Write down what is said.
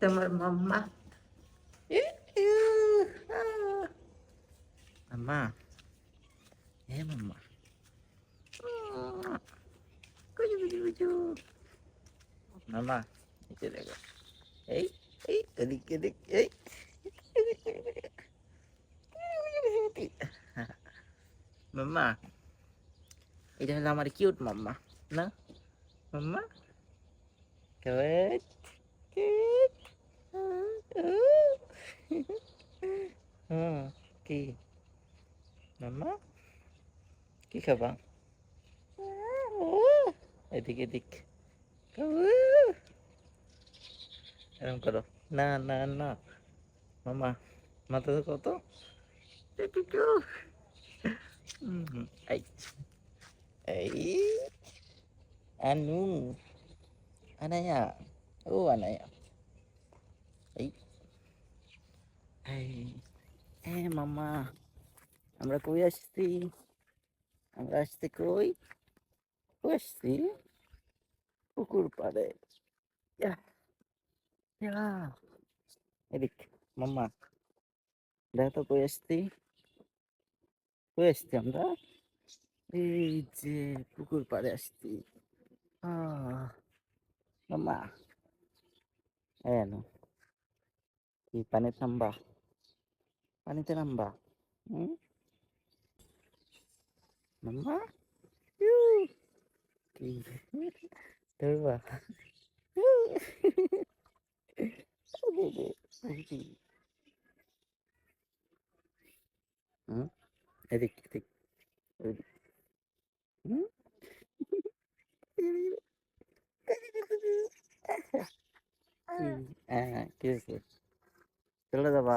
তোমার মাম্মা। মাম্মা, হে মাম্মা, কুচু কুচু কুচু। মাম্মা, নিচে দেখো। এই এই এদিক এদিক এই মাম্মা, এটা হলো আমার কিউট মাম্মা না মাম্মা? Cute cute. হুম, কি মাম্মা, কি খাবা? এদিক এদিক এরকম করো। না না না মামা, মাথা তো কত এই এই আনু আনায়া, ও আনায়া, এই এই মামা, আমরা কই আসছি? আমরা আসছি কই? কই আসছি? পুকুর পাড়ে। Yeah, yeah. এদিক মাম্মা, দেখো তো কই আসছি? কই আসছি আমরা? এই যে পুকুর পাড়ে আসছি। আহ, মাম্মা, কি পানিতে নামবা? পানিতে নামবা? হুম মাম্মা, ইউ, কি ধরবা? হুম, এদিক এদিক এদিক। হুম, কি হয়েছে? চলে যাবা?